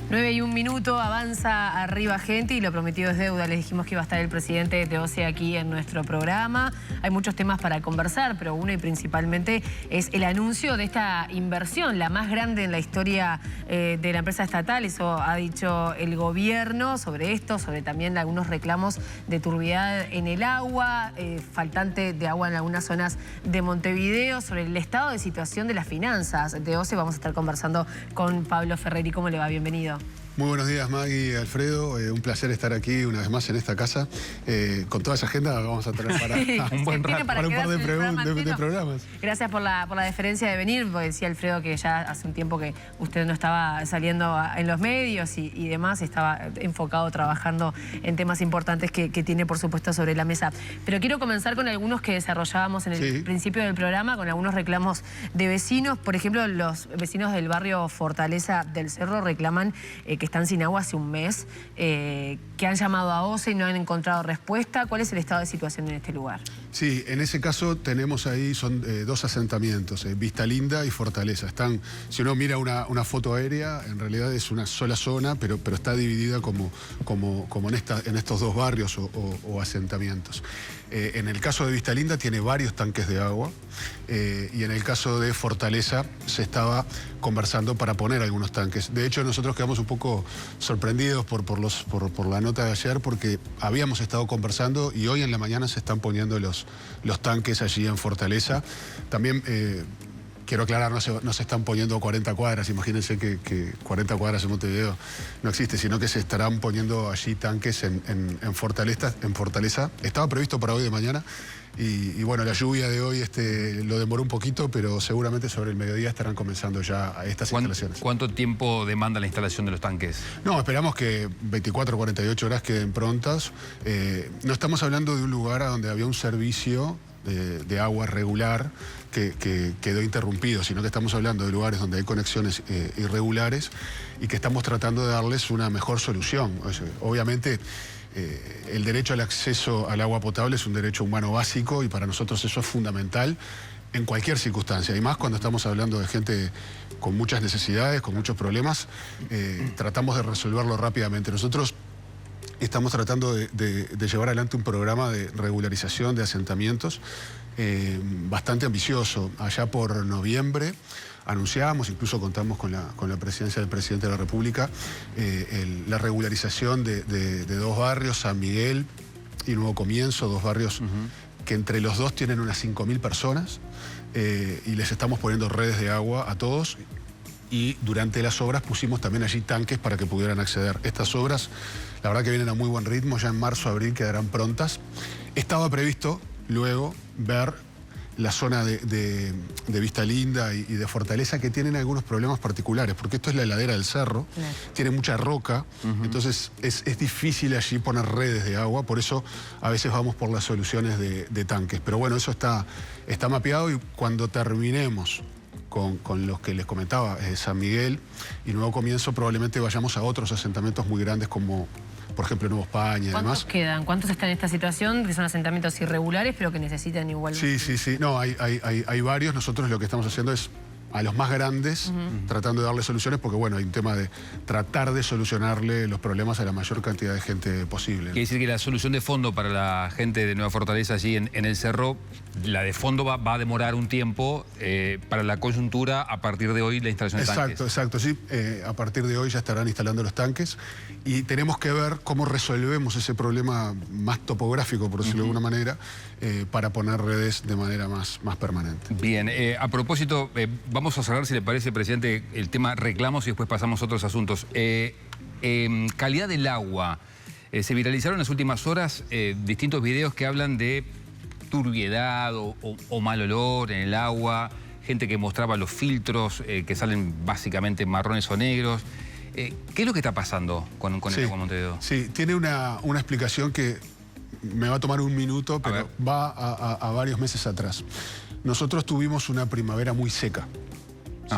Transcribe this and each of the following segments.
9:01, avanza arriba gente y lo prometido es deuda. Les dijimos que iba a estar el presidente de OCE aquí en nuestro programa. Hay muchos temas para conversar, pero uno y principalmente es el anuncio de esta inversión, la más grande en la historia de la empresa estatal. Eso ha dicho el gobierno sobre esto, sobre también algunos reclamos de turbiedad en el agua, faltante de agua en algunas zonas de Montevideo, sobre el estado de situación de las finanzas de OCE. Vamos a estar conversando con Pablo Ferreri. ¿Cómo le va? Bienvenido. Muy buenos días, Maggie, Alfredo. Un placer estar aquí una vez más en esta casa. Con toda esa agenda vamos a tener para un buen rato, para un par de programas. Gracias por la deferencia de venir, porque decía Alfredo que ya hace un tiempo que usted no estaba saliendo en los medios y demás, estaba enfocado trabajando en temas importantes que tiene, por supuesto, sobre la mesa. Pero quiero comenzar con algunos que desarrollábamos en el principio del programa, con algunos reclamos de vecinos. Por ejemplo, los vecinos del barrio Fortaleza del Cerro reclaman que están sin agua hace un mes, que han llamado a OCE y no han encontrado respuesta. ¿Cuál es el estado de situación en este lugar? Sí, en ese caso tenemos ahí, son dos asentamientos, Vista Linda y Fortaleza. Están, si uno mira una foto aérea, en realidad es una sola zona, pero está dividida como en estos dos barrios o asentamientos. En el caso de Vista Linda tiene varios tanques de agua y en el caso de Fortaleza se estaba conversando para poner algunos tanques. De hecho, nosotros quedamos un poco sorprendidos por la nota de ayer, porque habíamos estado conversando y hoy en la mañana se están poniendo los tanques allí en Fortaleza. También quiero aclarar, no se están poniendo 40 cuadras, imagínense que 40 cuadras en Montevideo no existe, sino que se estarán poniendo allí tanques en Fortaleza. Estaba previsto para hoy de mañana y bueno, la lluvia de hoy lo demoró un poquito, pero seguramente sobre el mediodía estarán comenzando ya estas instalaciones. ¿Cuánto tiempo demanda la instalación de los tanques? No, esperamos que 24 o 48 horas queden prontas. No estamos hablando de un lugar a donde había un servicio de agua regular que quedó interrumpido, sino que estamos hablando de lugares donde hay conexiones irregulares y que estamos tratando de darles una mejor solución. Obviamente, el derecho al acceso al agua potable es un derecho humano básico y para nosotros eso es fundamental en cualquier circunstancia, y más cuando estamos hablando de gente con muchas necesidades, con muchos problemas. Tratamos de resolverlo rápidamente. Nosotros estamos tratando de llevar adelante un programa de regularización de asentamientos bastante ambicioso. Allá por noviembre anunciamos, incluso contamos con la presidencia del presidente de la República, la regularización de dos barrios, San Miguel y Nuevo Comienzo, dos barrios que entre los dos tienen unas 5.000 personas y les estamos poniendo redes de agua a todos. Y durante las obras pusimos también allí tanques para que pudieran acceder. Estas obras, la verdad que vienen a muy buen ritmo, ya en marzo, abril quedarán prontas. Estaba previsto luego ver la zona de Vista Linda y de Fortaleza, que tienen algunos problemas particulares, porque esto es la ladera del cerro, tiene mucha roca, entonces es difícil allí poner redes de agua, por eso a veces vamos por las soluciones de tanques. Pero bueno, eso está mapeado y cuando terminemos con los que les comentaba, San Miguel y Nuevo Comienzo, probablemente vayamos a otros asentamientos muy grandes como, por ejemplo, Nuevo España y demás. ¿Cuántos quedan? ¿Cuántos están en esta situación? Que son asentamientos irregulares, pero que necesitan igual. Sí. No, hay varios. Nosotros lo que estamos haciendo es a los más grandes, tratando de darle soluciones, porque bueno, hay un tema de tratar de solucionarle los problemas a la mayor cantidad de gente posible, ¿no? Quiere decir que la solución de fondo para la gente de Nueva Fortaleza allí en el Cerro, la de fondo va a demorar un tiempo para la coyuntura a partir de hoy la instalación de tanques. Exacto, sí. A partir de hoy ya estarán instalando los tanques y tenemos que ver cómo resolvemos ese problema más topográfico, por decirlo de alguna manera, para poner redes de manera más permanente. Bien, a propósito, vamos a cerrar, si le parece, presidente, el tema reclamos y después pasamos a otros asuntos. Calidad del agua. Se viralizaron en las últimas horas distintos videos que hablan de turbiedad o mal olor en el agua, gente que mostraba los filtros que salen básicamente marrones o negros. ¿Qué es lo que está pasando con el agua Montevideo? Sí, tiene una explicación que me va a tomar un minuto, pero va a varios meses atrás. Nosotros tuvimos una primavera muy seca.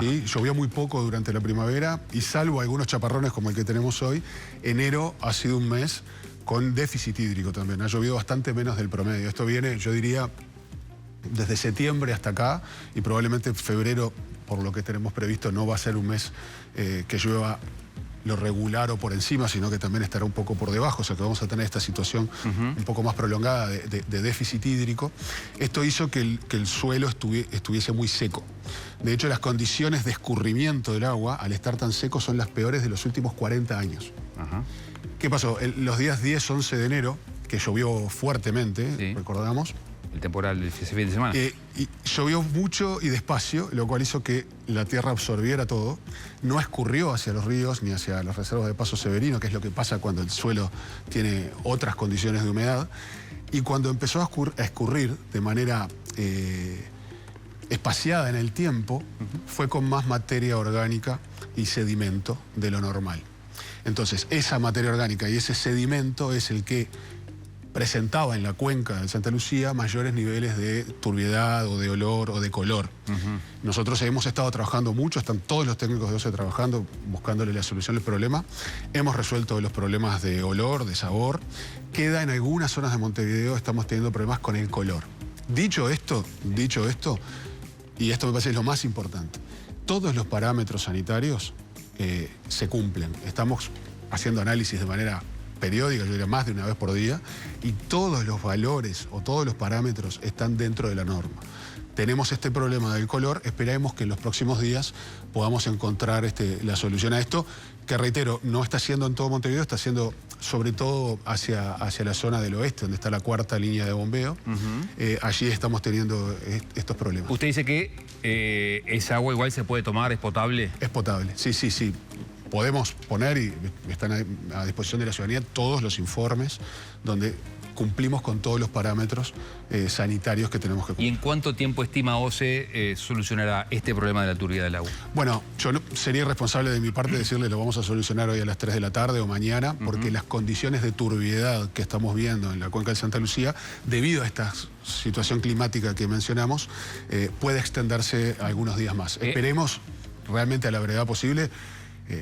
¿Sí? Llovió muy poco durante la primavera y salvo algunos chaparrones como el que tenemos hoy, enero ha sido un mes con déficit hídrico también. Ha llovido bastante menos del promedio. Esto viene, yo diría, desde septiembre hasta acá y probablemente febrero, por lo que tenemos previsto, no va a ser un mes que llueva lo regular o por encima, sino que también estará un poco por debajo, o sea que vamos a tener esta situación un poco más prolongada de déficit hídrico. Esto hizo que el suelo estuviese muy seco. De hecho, las condiciones de escurrimiento del agua, al estar tan seco, son las peores de los últimos 40 años. ¿Qué pasó? Los días 10, 11 de enero, que llovió fuertemente, recordamos. El temporal de ese fin de semana. Y llovió mucho y despacio, lo cual hizo que la tierra absorbiera todo. No escurrió hacia los ríos ni hacia las reservas de Paso Severino, que es lo que pasa cuando el suelo tiene otras condiciones de humedad. Y cuando empezó a escurrir de manera espaciada en el tiempo, fue con más materia orgánica y sedimento de lo normal. Entonces, esa materia orgánica y ese sedimento es el que presentaba en la cuenca de Santa Lucía mayores niveles de turbiedad o de olor o de color. Nosotros hemos estado trabajando mucho, están todos los técnicos de OCE trabajando, buscándole la solución al problema. Hemos resuelto los problemas de olor, de sabor. Queda en algunas zonas de Montevideo, estamos teniendo problemas con el color. Dicho esto, y esto me parece lo más importante, todos los parámetros sanitarios se cumplen. Estamos haciendo análisis de manera periódica, yo diría más de una vez por día, y todos los valores o todos los parámetros están dentro de la norma. Tenemos este problema del color, esperemos que en los próximos días podamos encontrar la solución a esto, que reitero, no está siendo en todo Montevideo, está siendo sobre todo hacia la zona del oeste, donde está la cuarta línea de bombeo. Allí estamos teniendo estos problemas. Usted dice que esa agua igual se puede tomar, ¿es potable? Es potable, sí. Podemos poner, y están a disposición de la ciudadanía, todos los informes donde cumplimos con todos los parámetros sanitarios que tenemos que cumplir. ¿Y en cuánto tiempo estima OCE solucionará este problema de la turbidez del agua? Bueno, yo sería irresponsable de mi parte decirle lo vamos a solucionar hoy a las 3 de la tarde o mañana, porque las condiciones de turbiedad que estamos viendo en la cuenca de Santa Lucía, debido a esta situación climática que mencionamos, puede extenderse algunos días más. Esperemos realmente a la brevedad posible.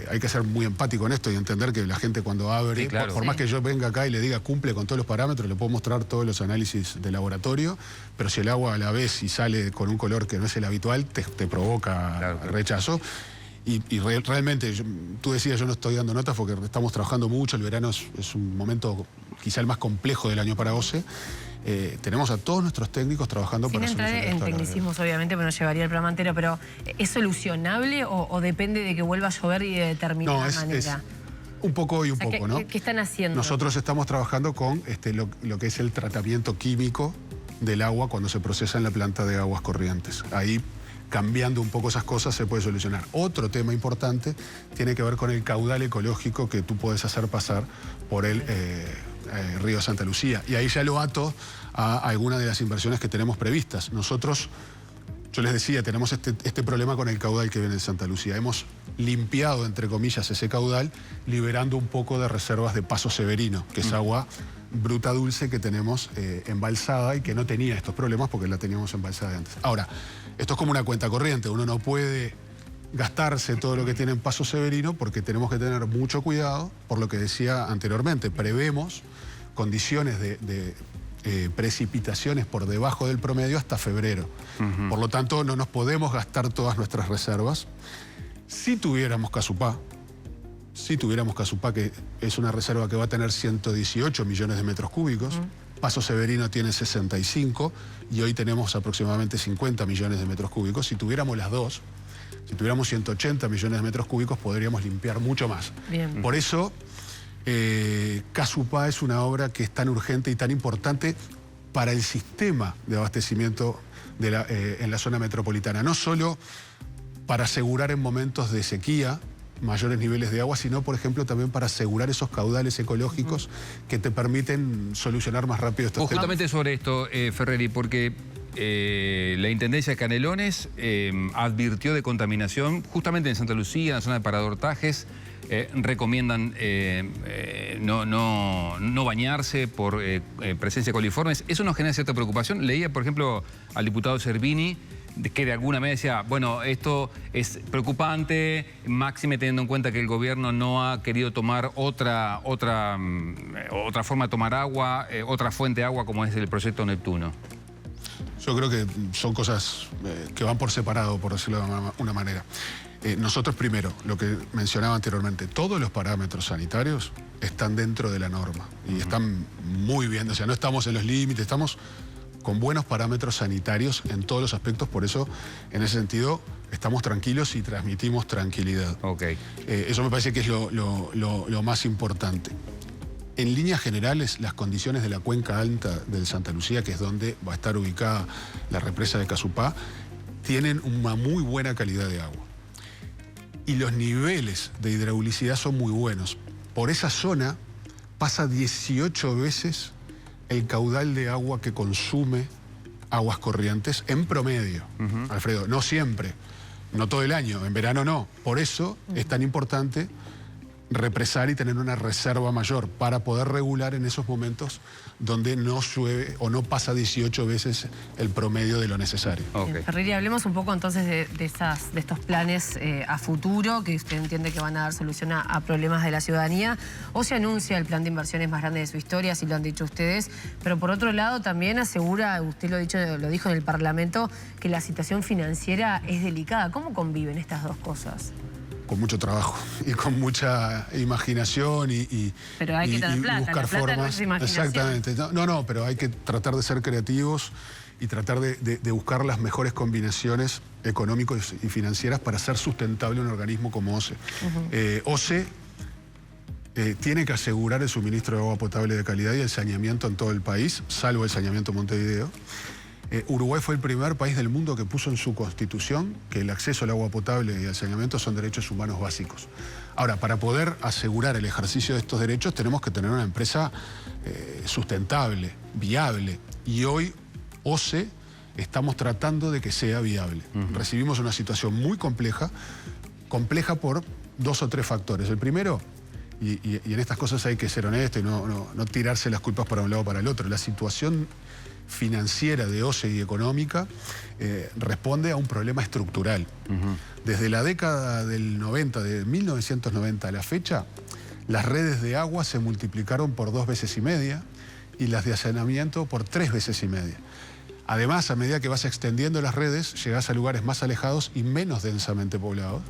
Hay que ser muy empático en esto y entender que la gente cuando abre, por más que yo venga acá y le diga cumple con todos los parámetros, le puedo mostrar todos los análisis de laboratorio, pero si el agua a la vez y sale con un color que no es el habitual, te provoca rechazo. Y realmente, tú decías, yo no estoy dando notas porque estamos trabajando mucho, el verano es un momento quizá el más complejo del año para OCE. Tenemos a todos nuestros técnicos trabajando para solucionar esto. Sin entrar en tecnicismos, obviamente, pero nos llevaría el programa entero, pero ¿es solucionable o depende de que vuelva a llover y de determinada manera? Es un poco y un poco, ¿no? ¿Qué están haciendo? Nosotros estamos trabajando con lo que es el tratamiento químico del agua cuando se procesa en la planta de aguas corrientes. Ahí, cambiando un poco esas cosas, se puede solucionar. Otro tema importante tiene que ver con el caudal ecológico que tú puedes hacer pasar por el río Santa Lucía. Y ahí ya lo ato a algunas de las inversiones que tenemos previstas. Nosotros, yo les decía, tenemos este problema con el caudal que viene de Santa Lucía. Hemos limpiado, entre comillas, ese caudal, liberando un poco de reservas de Paso Severino, que es agua bruta dulce que tenemos embalsada y que no tenía estos problemas porque la teníamos embalsada antes. Ahora, esto es como una cuenta corriente. Uno no puede gastarse todo lo que tiene en Paso Severino porque tenemos que tener mucho cuidado, por lo que decía anteriormente, prevemos condiciones de precipitaciones por debajo del promedio hasta febrero. Por lo tanto, no nos podemos gastar todas nuestras reservas. Si tuviéramos Casupá, que es una reserva que va a tener 118 millones de metros cúbicos, Paso Severino tiene 65 y hoy tenemos aproximadamente 50 millones de metros cúbicos. Si tuviéramos las dos, si tuviéramos 180 millones de metros cúbicos, podríamos limpiar mucho más. Bien. Por eso, Casupá es una obra que es tan urgente y tan importante para el sistema de abastecimiento en la zona metropolitana. No solo para asegurar en momentos de sequía mayores niveles de agua, sino, por ejemplo, también para asegurar esos caudales ecológicos que te permiten solucionar más rápido estos temas. Justamente sobre esto, Ferreri, porque la Intendencia de Canelones advirtió de contaminación justamente en Santa Lucía, en la zona de Parador Tajes. Recomiendan no bañarse por presencia de coliformes. Eso nos genera cierta preocupación. Leía, por ejemplo, al diputado Cervini, que de alguna manera decía, bueno, esto es preocupante, máxime teniendo en cuenta que el gobierno no ha querido tomar otra forma de tomar agua, otra fuente de agua como es el proyecto Neptuno. Yo creo que son cosas que van por separado, por decirlo de una manera. Nosotros primero, lo que mencionaba anteriormente, todos los parámetros sanitarios están dentro de la norma y están muy bien, o sea, no estamos en los límites, estamos con buenos parámetros sanitarios en todos los aspectos, por eso, en ese sentido, estamos tranquilos y transmitimos tranquilidad. Okay. Eso me parece que es lo más importante. En líneas generales, las condiciones de la cuenca alta del Santa Lucía, que es donde va a estar ubicada la represa de Casupá, tienen una muy buena calidad de agua. Y los niveles de hidraulicidad son muy buenos. Por esa zona pasa 18 veces el caudal de agua que consume Aguas Corrientes en promedio. Alfredo, no siempre, no todo el año, en verano no. Por eso es tan importante represar y tener una reserva mayor para poder regular en esos momentos donde no llueve o no pasa 18 veces el promedio de lo necesario. Okay. Ferreri, hablemos un poco entonces de estos planes a futuro que usted entiende que van a dar solución a problemas de la ciudadanía. O se anuncia el plan de inversiones más grande de su historia, así lo han dicho ustedes, pero por otro lado también asegura, usted lo dijo en el Parlamento, que la situación financiera es delicada. ¿Cómo conviven estas dos cosas? Con mucho trabajo y con mucha imaginación pero hay que tener plata, buscar la plata formas. No es imaginación. Exactamente. No, pero hay que tratar de ser creativos y tratar de buscar las mejores combinaciones económicas y financieras para hacer sustentable un organismo como OCE. OCE tiene que asegurar el suministro de agua potable de calidad y el saneamiento en todo el país, salvo el saneamiento en Montevideo. Uruguay fue el primer país del mundo que puso en su constitución que el acceso al agua potable y al saneamiento son derechos humanos básicos. Ahora, para poder asegurar el ejercicio de estos derechos tenemos que tener una empresa sustentable, viable. Y hoy, OCE, estamos tratando de que sea viable. Recibimos una situación muy compleja por 2 o 3 factores. El primero, y en estas cosas hay que ser honesto y no tirarse las culpas para un lado o para el otro, la situación financiera de OCE y económica responde a un problema estructural. Desde la década del 90, de 1990 a la fecha, las redes de agua se multiplicaron por 2,5 veces y las de saneamiento por 3,5 veces. Además, a medida que vas extendiendo las redes, llegás a lugares más alejados y menos densamente poblados,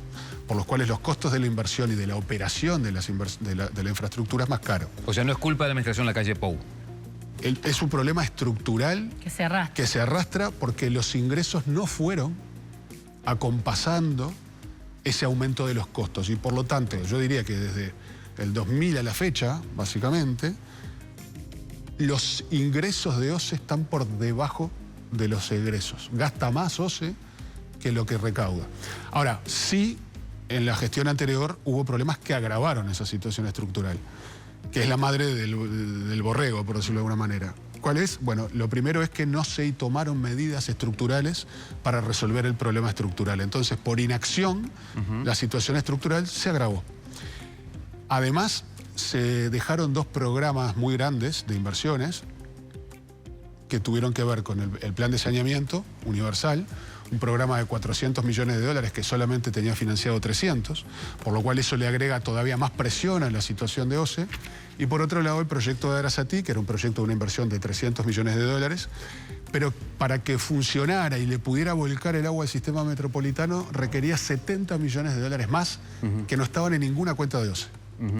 por los cuales los costos de la inversión y de la operación de la infraestructura es más caro. O sea, no es culpa de la administración la calle Pou. Es un problema estructural que se arrastra porque los ingresos no fueron acompasando ese aumento de los costos. Y por lo tanto, yo diría que desde el 2000 a la fecha, básicamente, los ingresos de OCE están por debajo de los egresos. Gasta más OCE que lo que recauda. Ahora, sí, en la gestión anterior hubo problemas que agravaron esa situación estructural, que es la madre del borrego, por decirlo de alguna manera. ¿Cuál es? Bueno, lo primero es que no se tomaron medidas estructurales para resolver el problema estructural. Entonces, por inacción, la situación estructural se agravó. Además, se dejaron 2 programas muy grandes de inversiones que tuvieron que ver con el plan de saneamiento universal, un programa de $400 millones que solamente tenía financiado 300, por lo cual eso le agrega todavía más presión a la situación de OCE. Y por otro lado, el proyecto de Arasatí, que era un proyecto de una inversión de $300 millones, pero para que funcionara y le pudiera volcar el agua al sistema metropolitano requería $70 millones más que no estaban en ninguna cuenta de OCE.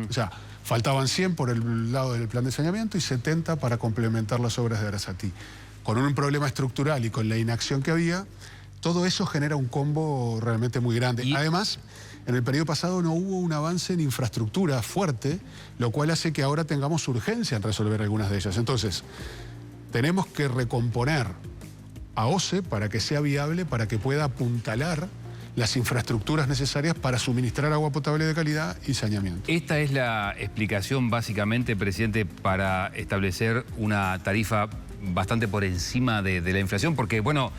O sea, faltaban 100 por el lado del plan de saneamiento y 70 para complementar las obras de Arasatí. Con un problema estructural y con la inacción que había, todo eso genera un combo realmente muy grande. Además, en el periodo pasado no hubo un avance en infraestructura fuerte, lo cual hace que ahora tengamos urgencia en resolver algunas de ellas. Entonces, tenemos que recomponer a OCE para que sea viable, para que pueda apuntalar las infraestructuras necesarias para suministrar agua potable de calidad y saneamiento. Esta es la explicación básicamente, presidente, para establecer una tarifa bastante por encima de la inflación, porque, bueno,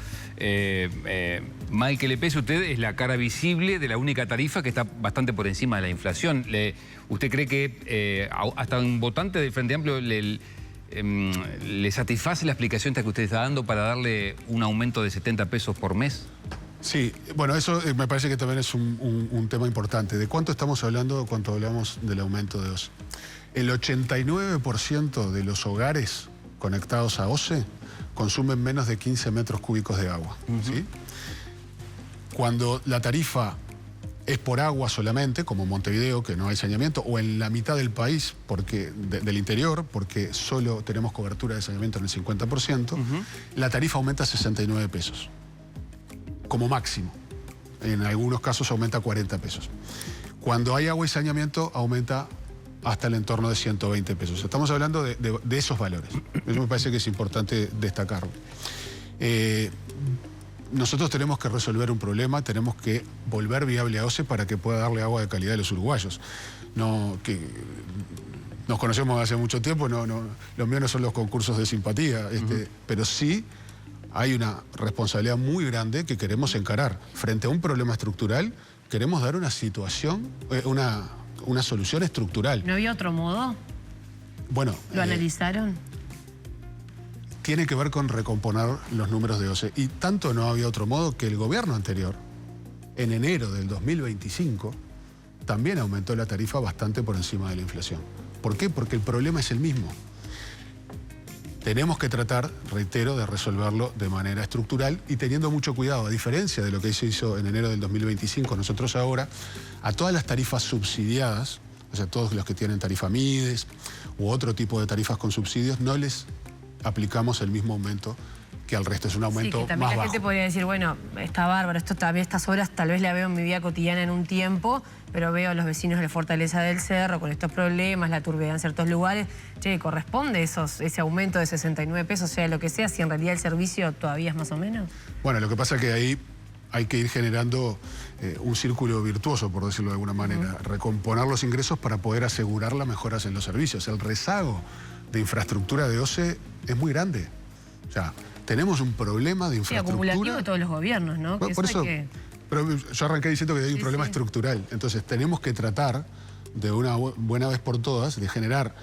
mal que le pese a usted, es la cara visible de la única tarifa que está bastante por encima de la inflación. ¿Usted cree que hasta un votante del Frente Amplio le satisface la explicación que usted está dando para darle un aumento de 70 pesos por mes? Sí, bueno, eso me parece que también es un tema importante. ¿De cuánto estamos hablando cuando hablamos del aumento de OCE? El 89% de los hogares conectados a OCE consumen menos de 15 metros cúbicos de agua. ¿Sí? Cuando la tarifa es por agua solamente, como Montevideo, que no hay saneamiento, o en la mitad del país, del interior, porque solo tenemos cobertura de saneamiento en el 50%, la tarifa aumenta a 69 pesos, como máximo. En algunos casos aumenta a 40 pesos. Cuando hay agua y saneamiento, aumenta hasta el entorno de 120 pesos. Estamos hablando de esos valores. Eso me parece que es importante destacarlo. Nosotros tenemos que resolver un problema, tenemos que volver viable a OCE para que pueda darle agua de calidad a los uruguayos. No, que nos conocemos hace mucho tiempo, lo mío no son los concursos de simpatía, pero sí hay una responsabilidad muy grande que queremos encarar. Frente a un problema estructural, queremos dar una situación, una solución estructural. ¿No había otro modo? Bueno, ¿Lo analizaron? Tiene que ver con recomponer los números de OCE. Y tanto no había otro modo que el gobierno anterior, en enero del 2025, también aumentó la tarifa bastante por encima de la inflación. ¿Por qué? Porque el problema es el mismo. Tenemos que tratar, reitero, de resolverlo de manera estructural y teniendo mucho cuidado. A diferencia de lo que se hizo en enero del 2025, nosotros ahora, a todas las tarifas subsidiadas, o sea, todos los que tienen tarifa Mides u otro tipo de tarifas con subsidios, no les aplicamos el mismo aumento que al resto. Es un aumento sí, que también más la bajo. gente podría decir, bueno, está bárbaro, estas horas tal vez la veo en mi vida cotidiana en un tiempo, pero veo a los vecinos de la Fortaleza del Cerro con estos problemas, la turbidez en ciertos lugares. Che, ¿corresponde ese aumento de 69 pesos, sea lo que sea, si en realidad el servicio todavía es más o menos? Bueno, lo que pasa es que ahí hay que ir generando un círculo virtuoso, por decirlo de alguna manera. Recomponer los ingresos para poder asegurar las mejoras en los servicios. El rezago de infraestructura de OCE es muy grande. O sea, tenemos un problema de infraestructura. Sí, acumulativo de todos los gobiernos, ¿no? Por eso, pero yo arranqué diciendo que hay un problema estructural. Entonces tenemos que tratar de una buena vez por todas de generar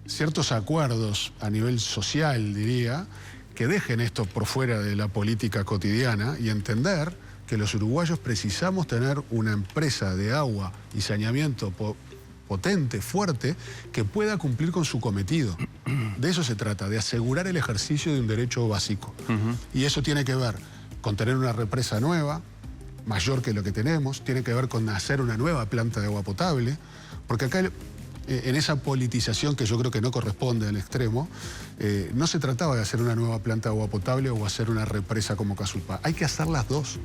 ciertos acuerdos a nivel social, diría, que dejen esto por fuera de la política cotidiana y entender que los uruguayos precisamos tener una empresa de agua y saneamiento potente, fuerte, que pueda cumplir con su cometido. De eso se trata, de asegurar el ejercicio de un derecho básico. Y eso tiene que ver con tener una represa nueva, mayor que lo que tenemos, tiene que ver con hacer una nueva planta de agua potable, porque acá en esa politización que yo creo que no corresponde al extremo, no se trataba de hacer una nueva planta de agua potable o hacer una represa como Casulpa. Hay que hacer las dos.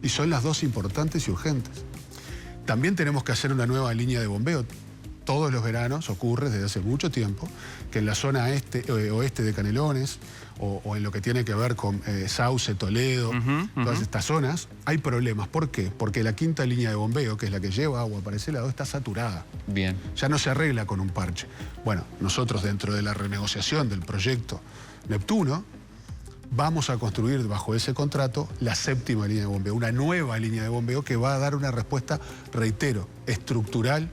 Y son las dos importantes y urgentes. También tenemos que hacer una nueva línea de bombeo. Todos los veranos ocurre desde hace mucho tiempo que en la zona oeste de Canelones o en lo que tiene que ver con Sauce, Toledo, todas estas zonas, hay problemas. ¿Por qué? Porque la quinta línea de bombeo, que es la que lleva agua para ese lado, está saturada. Bien. Ya no se arregla con un parche. Bueno, nosotros dentro de la renegociación del proyecto Neptuno, vamos a construir bajo ese contrato la séptima línea de bombeo, una nueva línea de bombeo que va a dar una respuesta, reitero, estructural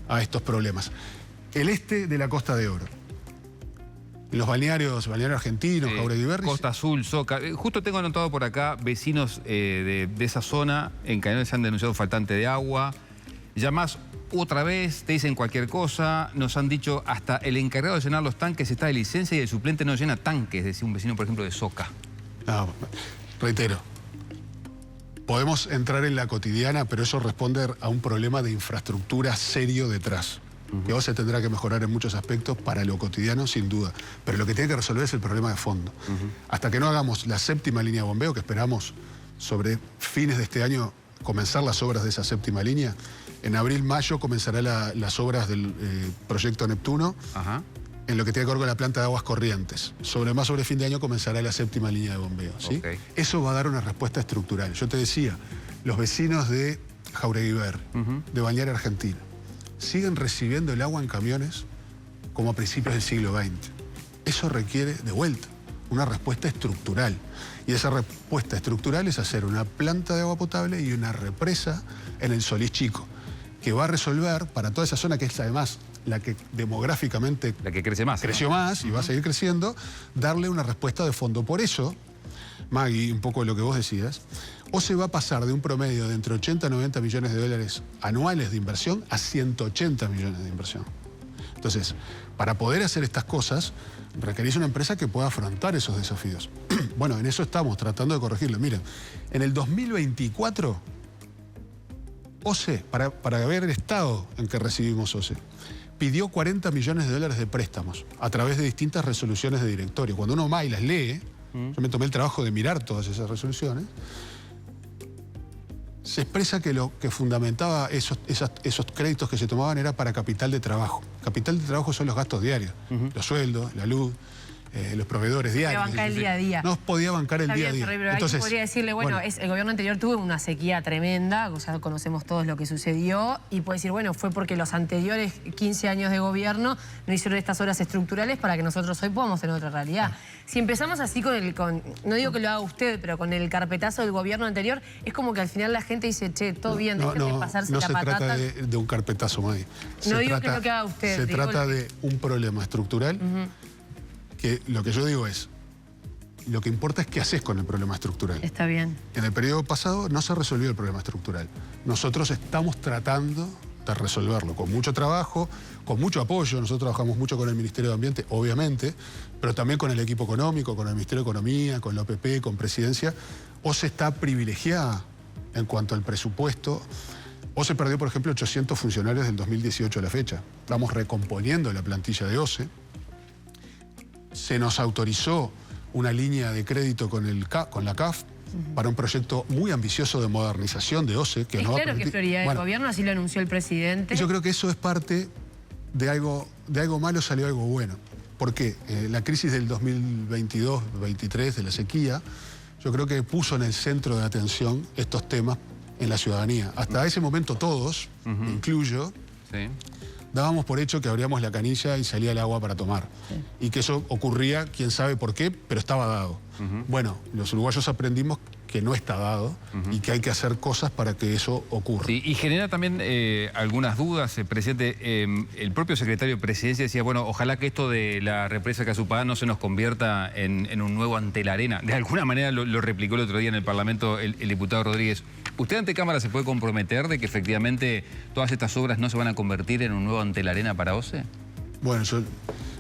a estos problemas. El este de la Costa de Oro. Los balnearios argentinos, Jauregui Berry. Costa Azul, Soca. Justo tengo anotado por acá, vecinos de esa zona, en Canelones se han denunciado faltante de agua. Llamás otra vez, te dicen cualquier cosa, nos han dicho hasta el encargado de llenar los tanques está de licencia y el suplente no llena tanques, decía un vecino, por ejemplo, de Soca. No, reitero, podemos entrar en la cotidiana, pero eso responde a un problema de infraestructura serio detrás. Que hoy se tendrá que mejorar en muchos aspectos para lo cotidiano, sin duda. Pero lo que tiene que resolver es el problema de fondo. Hasta que no hagamos la séptima línea de bombeo, que esperamos sobre fines de este año comenzar las obras de esa séptima línea, en abril, mayo comenzarán las obras del proyecto Neptuno, en lo que tiene que ver con la planta de aguas corrientes. Más sobre fin de año comenzará la séptima línea de bombeo. ¿Sí? Eso va a dar una respuesta estructural. Yo te decía, los vecinos de Jauregui Berry, de Balneario Argentina, siguen recibiendo el agua en camiones como a principios del siglo XX. Eso requiere, de vuelta, una respuesta estructural. Y esa respuesta estructural es hacer una planta de agua potable y una represa en el Solís Chico, que va a resolver para toda esa zona, que es además la que demográficamente la que crece más, creció más y va a seguir creciendo, darle una respuesta de fondo. Por eso, Maggie, un poco de lo que vos decías, OCE va a pasar de un promedio de entre 80 y 90 millones de dólares anuales de inversión a 180 millones de inversión. Entonces, para poder hacer estas cosas, requerís una empresa que pueda afrontar esos desafíos. Bueno, en eso estamos, tratando de corregirlo. Miren, en el 2024, OCE, para ver el estado en que recibimos OCE, pidió 40 millones de dólares de préstamos a través de distintas resoluciones de directorio. Cuando uno va y las lee, yo me tomé el trabajo de mirar todas esas resoluciones, se expresa que lo que fundamentaba esos créditos que se tomaban era para capital de trabajo. Capital de trabajo son los gastos diarios, los sueldos, la luz, los proveedores diarios. Podía bancar el día a día. No podía bancar el día a día. Pero entonces, podría decirle, bueno, el gobierno anterior tuvo una sequía tremenda, o sea, conocemos todos lo que sucedió, y puede decir, bueno, fue porque los anteriores 15 años de gobierno no hicieron estas obras estructurales para que nosotros hoy podamos tener otra realidad. Si empezamos así no digo que lo haga usted, pero con el carpetazo del gobierno anterior, es como que al final la gente dice, che, todo bien, dejen de pasarse la patata. No se trata de un carpetazo, Madi. No digo que es lo que haga usted. Se trata de un problema estructural, que lo que yo digo es, lo que importa es qué haces con el problema estructural. Está bien. En el periodo pasado no se resolvió el problema estructural. Nosotros estamos tratando de resolverlo con mucho trabajo, con mucho apoyo. Nosotros trabajamos mucho con el Ministerio de Ambiente, obviamente, pero también con el equipo económico, con el Ministerio de Economía, con la OPP, con Presidencia. OCE está privilegiada en cuanto al presupuesto. OCE perdió, por ejemplo, 800 funcionarios del 2018 a la fecha. Estamos recomponiendo la plantilla de OCE. Se nos autorizó una línea de crédito con la CAF para un proyecto muy ambicioso de modernización de OCE. Que claro que es prioridad del gobierno, así lo anunció el presidente. Yo creo que eso es parte de algo malo, salió algo bueno. ¿Por qué? La crisis del 2022-23 de la sequía, yo creo que puso en el centro de atención estos temas en la ciudadanía. Hasta ese momento todos, me incluyo, dábamos por hecho que abríamos la canilla y salía el agua para tomar. Y que eso ocurría, quién sabe por qué, pero estaba dado. Bueno, los uruguayos aprendimos que no está dado y que hay que hacer cosas para que eso ocurra. Sí, y genera también algunas dudas, presidente. El propio secretario de Presidencia decía, bueno, ojalá que esto de la represa Casupá no se nos convierta en un nuevo ante la arena. De alguna manera lo replicó el otro día en el Parlamento el diputado Rodríguez. ¿Usted ante Cámara se puede comprometer de que efectivamente todas estas obras no se van a convertir en un nuevo ante la arena para OCE? Bueno, yo,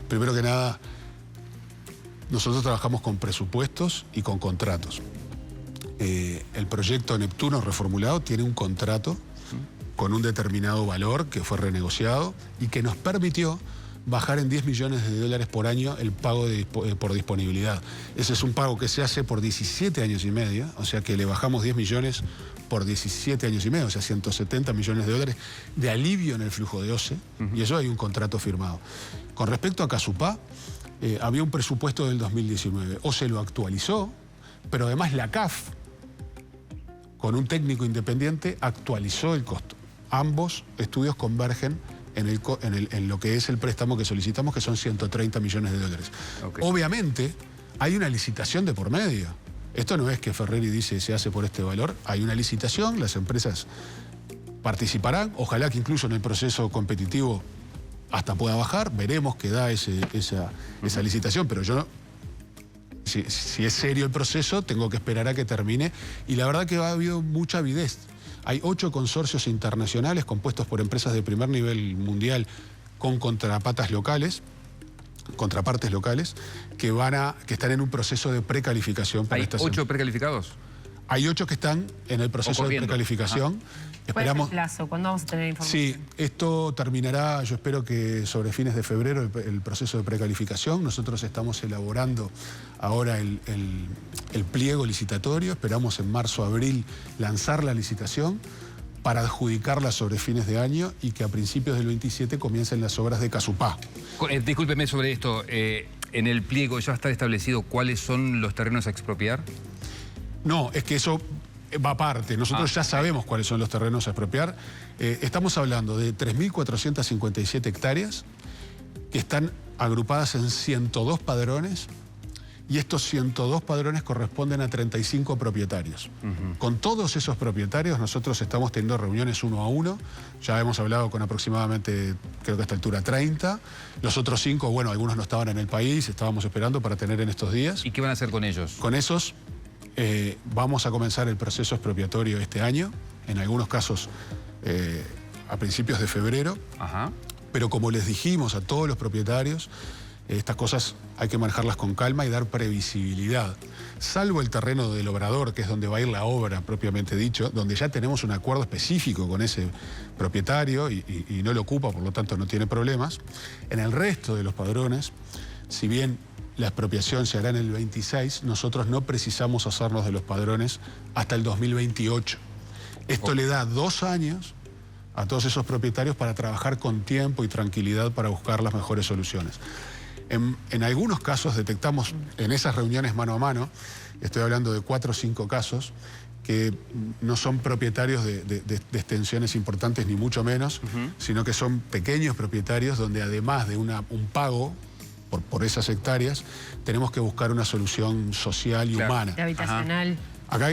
primero que nada, nosotros trabajamos con presupuestos y con contratos. El proyecto Neptuno reformulado tiene un contrato con un determinado valor que fue renegociado y que nos permitió bajar en 10 millones de dólares por año el pago por disponibilidad. Ese es un pago que se hace por 17 años y medio, o sea que le bajamos 10 millones por 17 años y medio, o sea, 170 millones de dólares de alivio en el flujo de OCE, y eso hay un contrato firmado. Con respecto a Casupá, había un presupuesto del 2019, OCE lo actualizó, pero además la CAF, con un técnico independiente, actualizó el costo. Ambos estudios convergen en lo que es el préstamo que solicitamos, que son 130 millones de dólares. Obviamente, hay una licitación de por medio. Esto no es que Ferreri dice se hace por este valor. Hay una licitación, las empresas participarán. Ojalá que incluso en el proceso competitivo hasta pueda bajar. Veremos qué da esa licitación, pero yo... Si es serio el proceso, tengo que esperar a que termine. Y la verdad que ha habido mucha avidez. Hay 8 consorcios internacionales compuestos por empresas de primer nivel mundial con contrapartes locales, que están en un proceso de precalificación. ¿Hay 8 precalificados? Hay 8 que están en el proceso de precalificación. ¿Cuál es el plazo? ¿Cuándo vamos a tener información? Sí, esto terminará, yo espero que sobre fines de febrero, el proceso de precalificación. Nosotros estamos elaborando ahora el pliego licitatorio. Esperamos en marzo, abril lanzar la licitación para adjudicarla sobre fines de año y que a principios del 27 comiencen las obras de Casupá. Discúlpeme sobre esto. ¿En el pliego ya está establecido cuáles son los terrenos a expropiar? No, es que eso va aparte. Nosotros ya sabemos cuáles son los terrenos a expropiar. Estamos hablando de 3.457 hectáreas que están agrupadas en 102 padrones y estos 102 padrones corresponden a 35 propietarios. Con todos esos propietarios nosotros estamos teniendo reuniones uno a uno. Ya hemos hablado con aproximadamente, creo que a esta altura, 30. Los otros 5, bueno, algunos no estaban en el país, estábamos esperando para tener en estos días. ¿Y qué van a hacer con ellos? Con esos vamos a comenzar el proceso expropiatorio este año, en algunos casos a principios de febrero. Pero como les dijimos a todos los propietarios, estas cosas hay que manejarlas con calma y dar previsibilidad. salvo el terreno del obrador, que es donde va a ir la obra propiamente dicho, donde ya tenemos un acuerdo específico con ese propietario y no lo ocupa, por lo tanto no tiene problemas. En el resto de los padrones, si bien la expropiación se hará en el 26, nosotros no precisamos hacernos de los padrones hasta el 2028. Esto le da 2 años a todos esos propietarios para trabajar con tiempo y tranquilidad para buscar las mejores soluciones. En algunos casos detectamos en esas reuniones mano a mano, estoy hablando de 4 o 5 casos, que no son propietarios de extensiones importantes ni mucho menos, sino que son pequeños propietarios donde además de un pago por esas hectáreas, tenemos que buscar una solución social y humana. De habitacional. Acá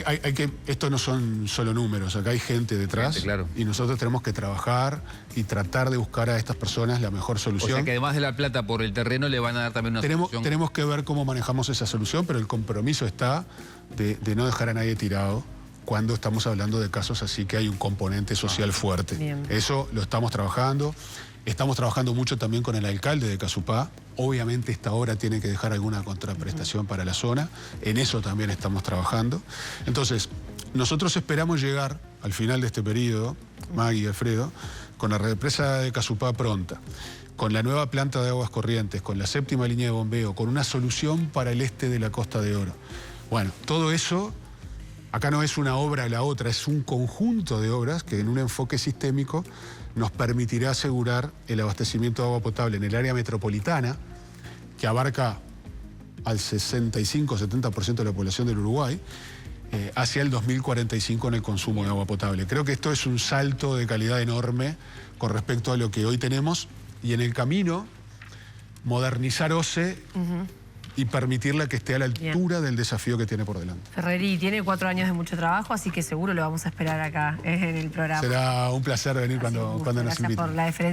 esto no son solo números, acá hay gente detrás, claro. Y nosotros tenemos que trabajar y tratar de buscar a estas personas la mejor solución. O sea que además de la plata por el terreno le van a dar también una solución. Tenemos que ver cómo manejamos esa solución, pero el compromiso está de no dejar a nadie tirado cuando estamos hablando de casos así que hay un componente social fuerte. Bien. Eso lo estamos trabajando. Estamos trabajando mucho también con el alcalde de Casupá. Obviamente esta obra tiene que dejar alguna contraprestación para la zona. En eso también estamos trabajando. Entonces, nosotros esperamos llegar al final de este periodo, Maggie y Alfredo, con la represa de Casupá pronta, con la nueva planta de aguas corrientes, con la 7ª línea de bombeo, con una solución para el este de la Costa de Oro. Bueno, todo eso, acá no es una obra a la otra, es un conjunto de obras que en un enfoque sistémico nos permitirá asegurar el abastecimiento de agua potable en el área metropolitana, que abarca al 65-70% de la población del Uruguay, hacia el 2045 en el consumo de agua potable. Creo que esto es un salto de calidad enorme con respecto a lo que hoy tenemos, y en el camino modernizar OCE y permitirla que esté a la altura del desafío que tiene por delante. Ferreri tiene 4 años de mucho trabajo, así que seguro lo vamos a esperar acá en el programa. Será un placer venir cuando nos inviten. Gracias por la deferencia.